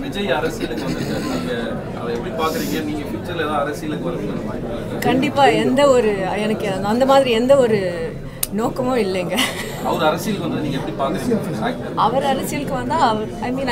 விஜய் அரசியலுக்கு வந்திருக்காரு. நீங்க அதை எப்படி பாக்குறீங்க? நீங்க ஃபியூச்சர்ல ஏதாவது அரசியலுக்கு வரதுக்கு வாய்ப்பு இருக்கா? கண்டிப்பா எந்த ஒரு எனக்கு அந்த மாதிரி எந்த ஒரு நோக்கமும் இல்லைங்க. அவர் அரசியலுக்கு வந்து நீங்க எப்படி பாக்குறீங்க? அவர் அரசியலுக்கு வந்தா அவர் ஐ மீன்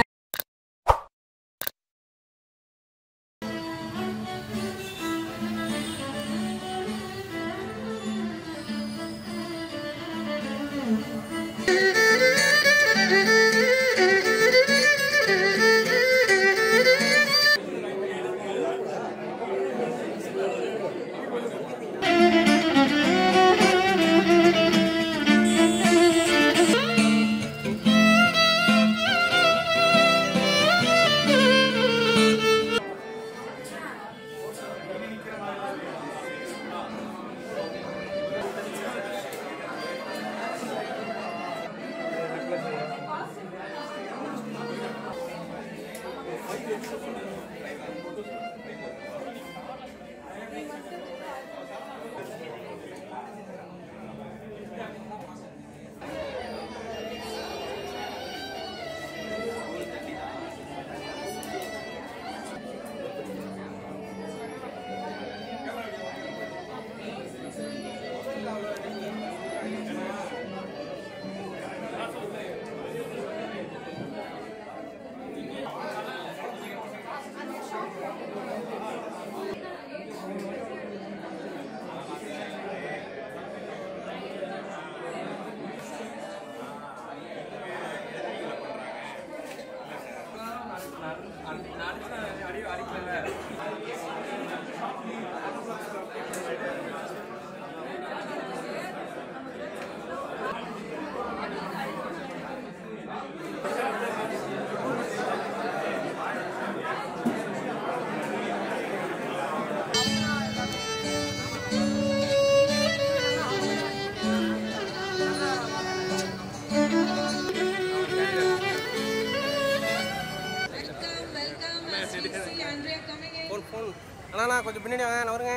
அண்ணா கொஞ்சம் பின்னாடி வாங்க, நான் வருங்க.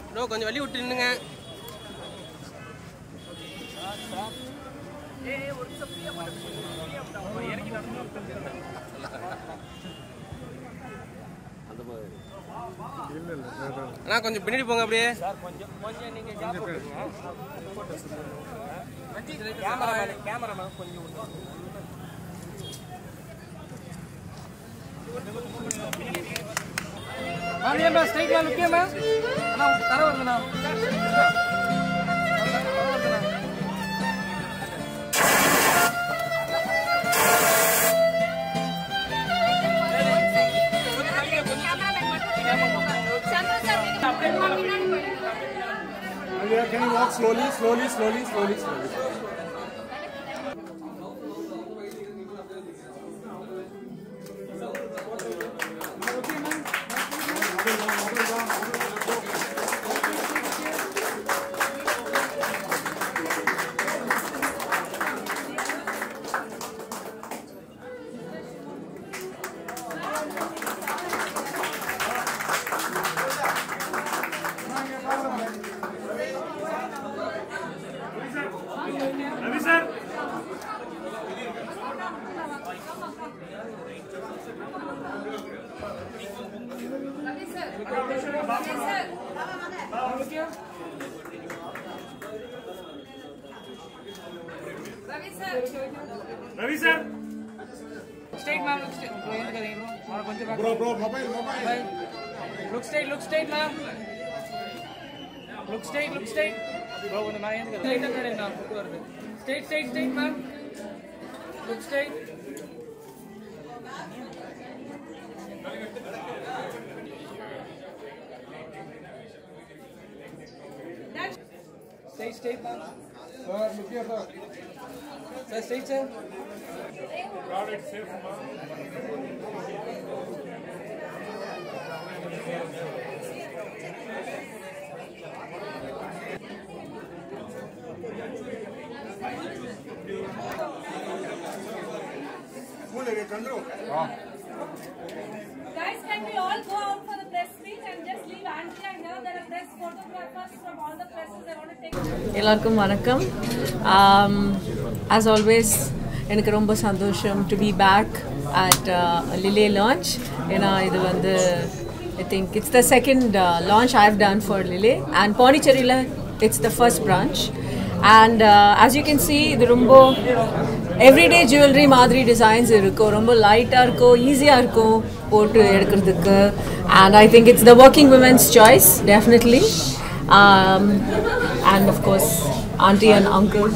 இன்னும் கொஞ்சம் வழி விட்டு நின்னுங்க. அண்ணா கொஞ்சம் பின்னாடி போங்க அப்படியே. கேமராமேன் கொஞ்சம் மேம் ஸ்ட்ரைட்ல லுக்கியா மேம். அண்ணா தர வருதுண்ணா. Can you walk slowly? Ravi sir. Straight ma'am, look straight. Bro, mobile. Look straight ma'am. Look straight. Bro, when I end straight up there now. Straight ma'am. Look straight. Straight ma'am. Sir, look here, sir. Sir, straight sir. Got it, safe ma'am. Guys, can we all go out for the press meet and just leave Andrea here? There are press photographers from all the presses. They want to take. எல்லாருக்கும் வணக்கம். As always எனக்கு ரொம்ப சந்தோஷம் to be back at Lille launch. இது வந்து I think it's the second launch I've done for Lille, and Pondicherryla it's the first branch. And as you can see, இது ரொம்ப everyday jewelry மாதிரி designs இருக்கும், ரொம்ப லைட்டாக இருக்கும், ஈஸியாக இருக்கும் போட்டு எடுக்கிறதுக்கு. And I think it's the working women's choice, definitely. And of course, auntie and uncle,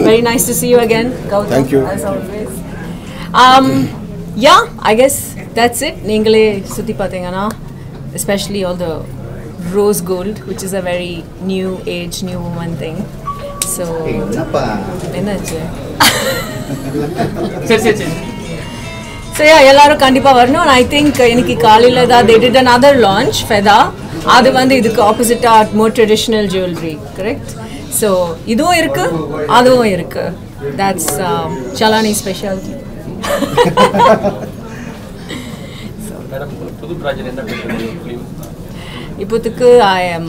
very nice to see you again, Gautam. Thank you. As always. Yeah, I guess that's it. நீங்களே சுற்றி பார்த்தீங்கன்னா, especially all the rose gold, which is a very new age, new woman thing. So என்னாச்சு? சரி. So yeah, எல்லாரும் கண்டிப்பா வரணும். And I think இன்னைக்கு காலையில தான் they did another launch, Feda. அது வந்து இதுக்கு ஆப்போசிட்டா more traditional jewelry, correct? So இதுவும் இருக்கு, அதுவும் இருக்கு. That's Chalani specialty. மேடம், புது ப்ராஜெக்ட் என்ன பண்ணுறீங்க? இப்போதுக்கு I am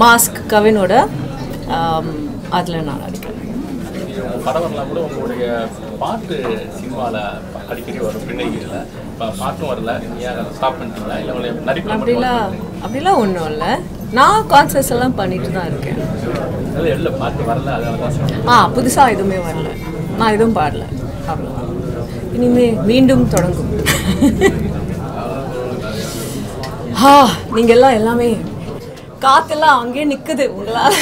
மாஸ்க் கவினோட அதில் நான் நடிக்கிறேன். படம் வரலாம் கூட உங்களுடைய பாட்டு சினிமாவில் அடிக்கடி வரும், பின்னணியில் இப்போ பாட்டும் வரல, ஏன் ஸ்டாப் பண்ணிட்டீங்களா? இல்லை உங்களை அப்படிலாம் ஒன்றும் இல்லை. நான் கான்சர்ட்ஸ் எல்லாம் பண்ணிட்டு தான் இருக்கேன். இல்லை பாட்டு வரல, அதனால தான். புதுசாக எதுவுமே வரல, நான் எதுவும் பாடல. அவ்வளோ இனிமே மீண்டும் தொடங்கும். நீங்கள் எல்லாம் எல்லாமே காத்தெல்லாம் அங்கேயே நிற்குது உங்களால்.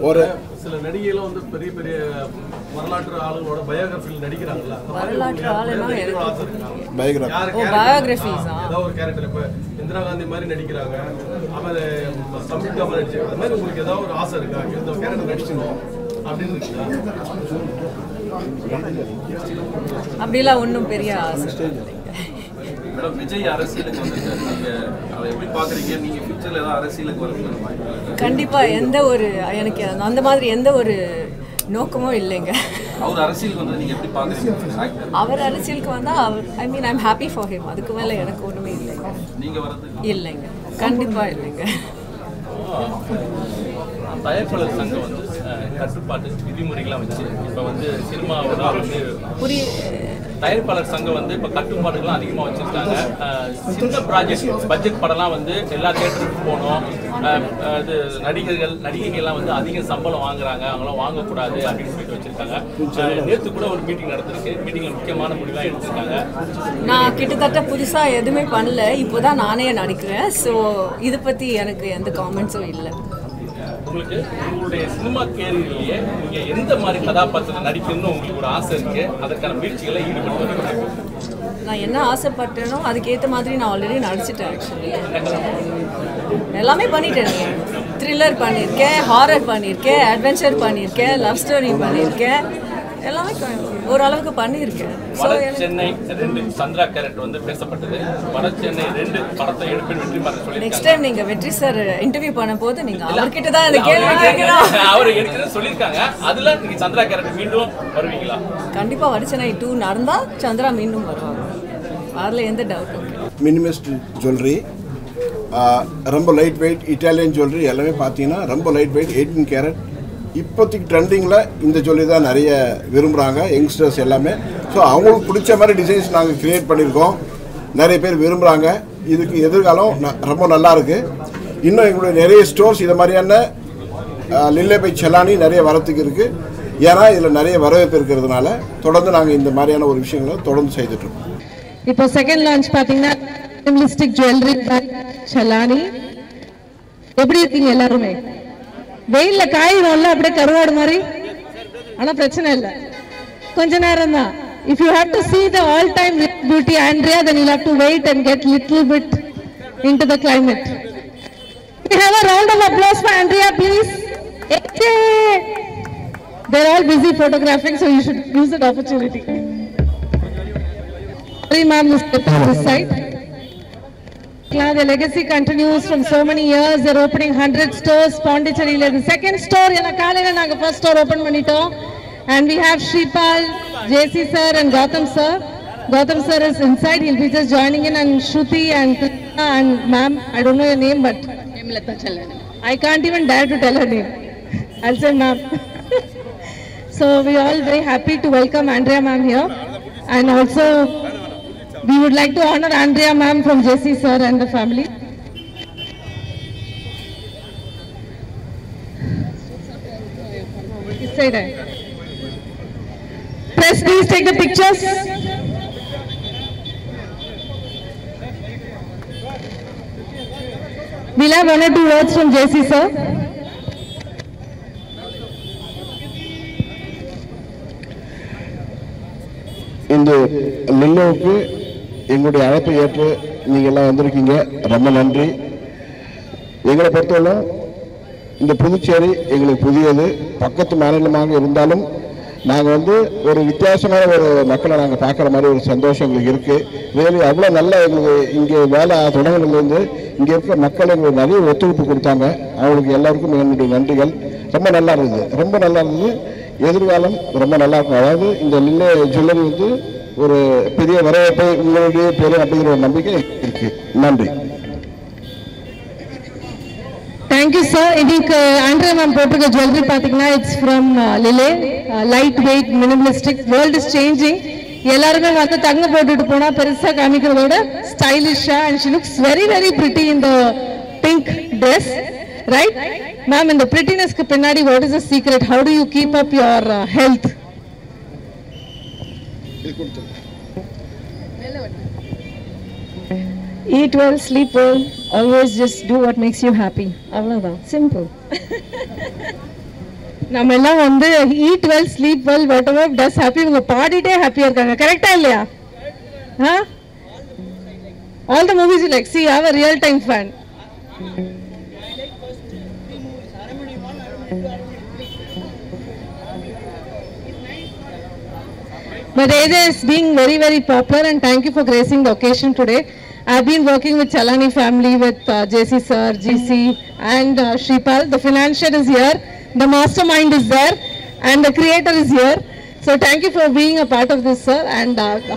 ஒரு சில நடிகைகளும் வந்து பெரிய பெரிய வரலாற்று ஆளுங்களோட பயோகிராஃபியில் நடிக்கிறாங்கல்ல, வரலாற்று ஆளுனா பயோகிராஃபிஸ் ஏதோ ஒரு கேரக்டர். இப்போ இந்திரா காந்தி மாதிரி நடிக்கிறாங்க, அப்புறம் சம்யுக்தா மாதிரி நடிச்சாங்க. அது மாதிரி உங்களுக்கு ஏதாவது ஒரு ஆசை இருக்கா? இந்த கேரக்டர் நடிச்சுங்க அப்படின்னு இருக்குங்களா? அப்படிலாம் ஒன்றும் பெரிய ஆசை. மேடம், விஜய் அரசியலுக்கு வந்துருக்காரு, நீங்கள் அதை எப்படி பார்க்குறீங்க? நீங்கள் ஃபியூச்சரில் ஏதாவது அரசியலுக்கு வரணும்? கண்டிப்பாக எந்த ஒரு எனக்கு அந்த மாதிரி எந்த ஒரு நோக்கமும் இல்லைங்க. அவர் அரசியலுக்கு வந்து நீங்கள் எப்படி பார்க்குறீங்க? அவர் அரசியலுக்கு வந்தால் I mean I'm happy for him. அதுக்கு மேலே எனக்கு ஒன்றுமே இல்லைங்க. நீங்கள் வரது இல்லைங்க, கண்டிப்பாக இல்லைங்க. தயாரிப்பாளர் சங்கம் வந்து கட்டுப்பாட்டு விதிமுறைகள்லாம் வச்சு இப்போ வந்து சினிமாவோட வந்து தயாரிப்பாளர் சங்கம் வந்து இப்போ கட்டுப்பாடுகள்லாம் அதிகமாக வச்சுருக்காங்க. சின்ன ப்ராஜெக்ட் பட்ஜெட் படம்லாம் வந்து எல்லா தேட்டருக்கும் போகணும், இது நடிகைகள்லாம் வந்து அதிக சம்பளம் வாங்குறாங்க, அவங்களாம் வாங்கக்கூடாது அப்படின்னு சொல்லிட்டு வச்சுருக்காங்க. நேற்று கூட ஒரு மீட்டிங் நடந்திருக்கு, மீட்டிங்கில் முக்கியமான முடிவாக எடுத்திருக்காங்க. நான் கிட்டத்தட்ட புதுசாக எதுவுமே பண்ணல, இப்போ தான் நானே நடிக்கிறேன். ஸோ இதை பற்றி எனக்கு எந்த காமெண்ட்ஸும் இல்லை. உங்களுக்கு உங்களுடைய சினிமா கேரியர்லேயே நீங்கள் எந்த மாதிரி கதாபாத்திரம் நடிக்கணும்னு உங்களுக்கு ஒரு ஆசை இருக்குது, அதற்கான முயற்சிகளை ஈடுபட்டு நான் என்ன ஆசைப்பட்டேனோ அதுக்கேற்ற மாதிரி நான் ஆல்ரெடி நடிச்சிட்டேன். ஆக்சுவலி எல்லாமே பண்ணிட்டேன். த்ரில்லர் பண்ணியிருக்கேன், ஹாரர் பண்ணியிருக்கேன், அட்வென்ச்சர் பண்ணியிருக்கேன், லவ் ஸ்டோரி பண்ணியிருக்கேன், எல்லாமே ஓரளவுக்கு பண்ணியிருக்கேன். சென்னை 2 சந்திரா கேரக்டர் வந்து பேசப்பட்டது. சென்னை 2 படத்தை எடுப்பேன் வெற்றி மாற சொல்லி நெக்ஸ்ட் டைம் நீங்க வெற்றி சார் இன்டர்வியூ பண்ண போது நீங்க அவர்கிட்ட தான் இந்த கேள்வி கேட்கணும். அவர் எடுக்கணும்னு சொல்லியிருக்காங்க. அதுல நீங்க சந்திரா கேரக்டர் மீண்டும் வருவீங்களா? கண்டிப்பா வடசென்னை 2 நடந்தா சந்திரா மீண்டும் வருவாங்க, அதுல எந்த டவுட்டும் இல்லை. மினிமலிஸ்ட் ஜுவல்லரி, ரொம்ப லைட் வெயிட் இட்டாலியன் ஜுவல்லரி எல்லாமே பார்த்தீங்கன்னா ரொம்ப லைட் வெயிட் 18 கேரட். இப்போதைக்கு ட்ரெண்டிங்கில் இந்த ஜுவல்லரி தான் நிறைய விரும்புகிறாங்க யங்ஸ்டர்ஸ் எல்லாமே. ஸோ அவங்களுக்கு பிடிச்ச மாதிரி டிசைன்ஸ் நாங்கள் க்ரியேட் பண்ணியிருக்கோம், நிறைய பேர் விரும்புகிறாங்க. இதுக்கு எதிர்காலம் ரொம்ப நல்லா இருக்குது. இன்னும் எங்களுடைய நிறைய ஸ்டோர்ஸ் இதை மாதிரியான லில்லே பை செலானி நிறைய வரத்துக்கு இருக்குது. ஏன்னா இதில் நிறைய வரவேற்பு இருக்கிறதுனால தொடர்ந்து நாங்கள் இந்த மாதிரியான ஒரு விஷயங்களை தொடர்ந்து செய்துட்ருக்கோம். இப்போ செகண்ட் லான்ச் பார்த்தீங்கன்னா மினிமலிஸ்டிக் ஜுவல்லரி பை செலானி. எப்படி இருக்கீங்க எல்லாருமே? வெயில்ல காயிடும்ல அப்படியே கருவாடு மாதிரி, ஆனா பிரச்சனை இல்லை, கொஞ்ச நேரம் தான். If you have to see the all-time beauty Andrea, then you'll have to wait and get little bit into the climate. We have a round of applause for Andrea, please. They're all busy photographing, so you should use that opportunity. Sorry, ma'am, step on this side. The legacy continues from so many years. They're opening 100 stores. Pondicherry, the second store. First store open manito. And we have Shripal, JC sir and Gautam sir. Gautam sir is inside. He'll be just joining in. And Shruti and ma'am, I don't know your name, but I can't even dare to tell her name. I'll say ma'am. So we are all very happy to welcome Andrea ma'am here, and also we would like to honor Andrea ma'am from JC sir and the family. This side. Press, please take the pictures. We'll have 1 or 2 words from JC sir. இந்த லில்லோவுக்கு எங்களுடைய அழைப்பை ஏற்று நீங்கள் எல்லாம் வந்திருக்கீங்க, ரொம்ப நன்றி. எங்களை பொறுத்தவரை இந்த புதுச்சேரி எங்களுக்கு புதியது, பக்கத்து மாநிலமாக இருந்தாலும் நாங்கள் வந்து ஒரு வித்தியாசமான ஒரு மக்களை நாங்கள் பார்க்குற மாதிரி ஒரு சந்தோஷம் எங்களுக்கு இருக்குது. வேறு அவ்வளோ நல்லா எங்களுக்கு இங்கே வேலை தொடங்கினதுலேருந்து இங்கே இருக்கிற மக்கள் எங்களுக்கு நிறைய ஒத்துழைப்பு கொடுத்தாங்க. அவங்களுக்கு எல்லாருக்கும் என்னுடைய நன்றிகள். ரொம்ப நல்லா இருந்தது, ரொம்ப நல்லா இருந்தது. எதிர்காலம் ரொம்ப நல்லா இருக்கும். அதாவது இந்த லில்லே ஜுவல்லரி வந்து ஒரு பெரிய வரவேற்பை உங்களுடைய பெரிய அப்படிங்கிற ஒரு நம்பிக்கை இருக்கு. நன்றி. Thank you sir. இதுக்கு ஆண்ட்ரியா மேம் போட்டிருக்க ஜுவல்லரி பார்த்தீங்கன்னா இட்ஸ் ஃப்ரம் லிலே, light weight, minimalistic. World is changing. எல்லாருமே வந்து தங்க போட்டுட்டு போனா பெருசா காமிக்கிறதோட ஸ்டைலிஷா, and she looks very very pretty in the pink dress, right? Ma'am, in the prettiness ku pinnadi what is the secret? How do you keep up your health? Eat well, sleep well, always just do what makes you happy. Avladhan, simple. நம்ம எல்லாம் வந்து eat well, sleep well, whatever does happy, உங்க பாடிட்டே ஹாப்பியா இருக்காங்க. கரெக்டா இல்லையா? All the movies you like, see, I have a real time fan. But Eja is being very very popular, and thank you for gracing the occasion today. I've been working with Chalani family, with JC sir, GC and Shripal. The financier is here, the mastermind is there, and the creator is here. So thank you for being a part of this sir. And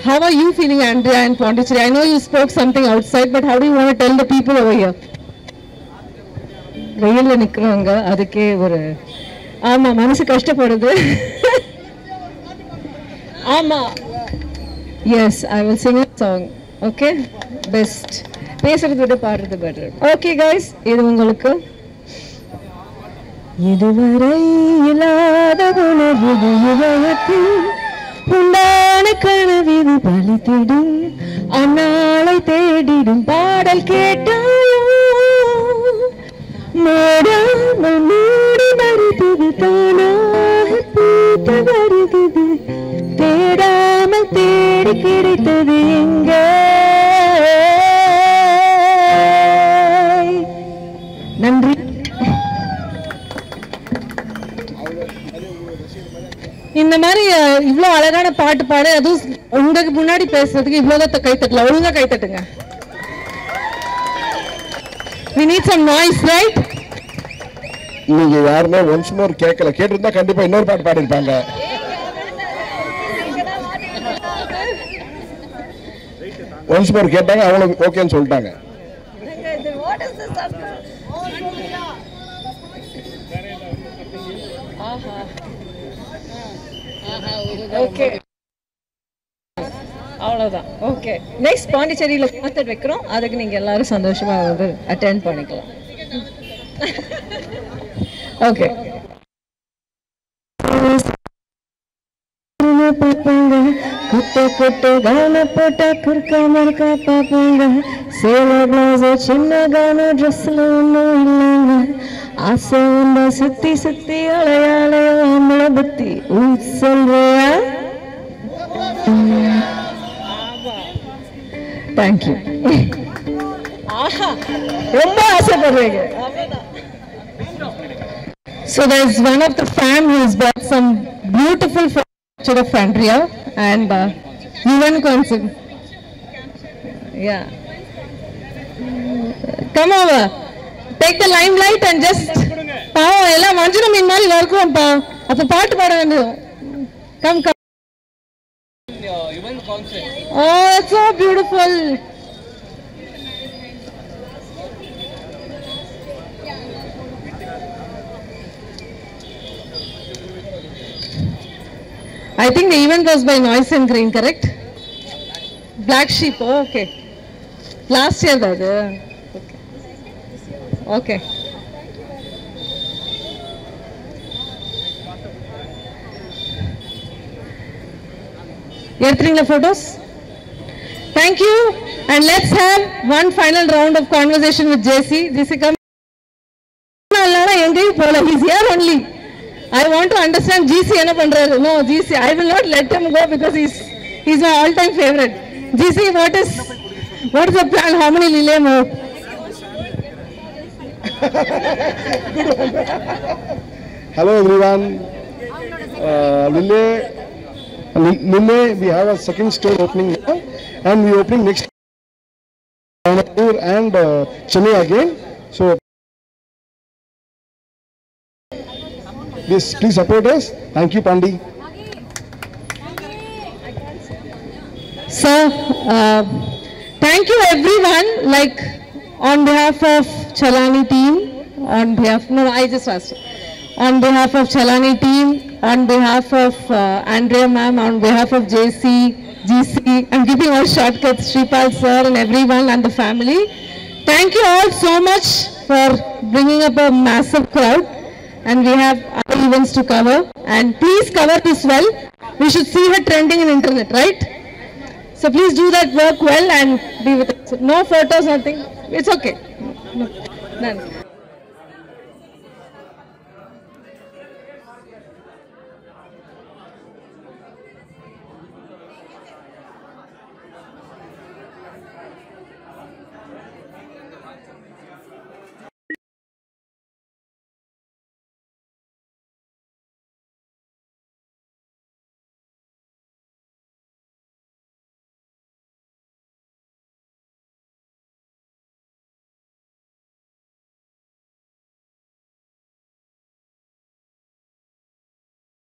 how are you feeling, Andrea and Pondicherry? I know you spoke something outside, but how do you want to tell the people over here? வெயில்ல நிக்கிறவங்க அதுக்கே ஒரு ஆமா மனசு கஷ்டப்படுது. ஆமா, yes, I will sing a song. Okay, best பேசுறது விட பாடுறது better. Okay guys, இது உங்களுக்கு. இதுவரை இல்லாத உணர்வு இதயத்தில் உண்டான கனவிது பலித்திடும், அந்நாளை தேடிடும் பாடல் கேட்டாயோ, மூடாமல் மூடி மறுத்தது தானாக பூத்து வருகிறது, தேடாமல் தேடி கிடைத்தது எங்கே. நன்றி. இந்த மாதிரி இவ்வளோ அழகான பாட்டு பாட, அதுவும் உங்களுக்கு முன்னாடி பேசுறதுக்கு இவ்வளோதான் கை தட்டல. ஒழுங்கா கை தட்டுங்க. We need some noise, right? நீங்க யாருமே ஒன்ஸ் மோர் கேட்கல, கேட்டிருந்தா கண்டிப்பா இன்னொரு பாட்டு பாடிருப்பாங்க. ஒன்ஸ் மோர் கேட்டாங்க, அவங்களுக்கு ஓகேன்னு சொல்லிட்டாங்க. ஓகே, அவ்வளோதான். ஓகே, நெக்ஸ்ட் பாண்டிச்சேரியில் கான்சர்ட் வைக்கிறோம், அதுக்கு நீங்கள் எல்லாரும் சந்தோஷமா வந்து அட்டெண்ட் பண்ணிக்கலாம். ஓகே, பார்ப்பாங்க குட்ட குட்ட கான போட்டா குறுக்க மறுக்க பார்ப்பாங்க, சேலை பிளவுஸ் சின்ன கான ட்ரெஸ்ல ஒன்றும் இல்லைங்க, ஆசை வந்தா சுத்தி சுத்தி அலையாலையோ அம்மளை பத்தி சொல்றியா? தேங்க்யூ. ஆஹா, ரொம்ப ஆசைப்படுறீங்க. So there's one of the fam who's brought some beautiful picture of Andrea and UN concert. Yeah. Come over. Take the limelight and just பாவம் எல்லாம் மஞ்சள் மீன் மாதிரி வர்க்கும்ப்பா. அப்ப பாட்டு பாட வேண்டியது. Come come. Oh, it's so beautiful. I think the event was by Noise and Green, correct? Black Sheep, oh, okay. Last year, that. Okay. You're the photos? Thank you. And let's have one final round of conversation with JC. JC, come. He's here only. I want to understand GC. No, GC. I will not let him go because he's my all-time favorite. GC, what is the plan? How many Lile more? Hello everyone. Lille, we have a second store opening now, and we opening next and Chennai again. So please support us. Thank you, Pandi. So, thank you everyone, like on behalf of Chalani team, on behalf of Chalani team, on behalf of Andrea ma'am, on behalf of JC, GC, I'm giving all shortcuts, Shripal sir and everyone and the family. Thank you all so much for bringing up a massive crowd, and we have other events to cover, and please cover this well. We should see her trending in internet, right? So please do that work well and be with us. No photos, nothing. It's okay. None.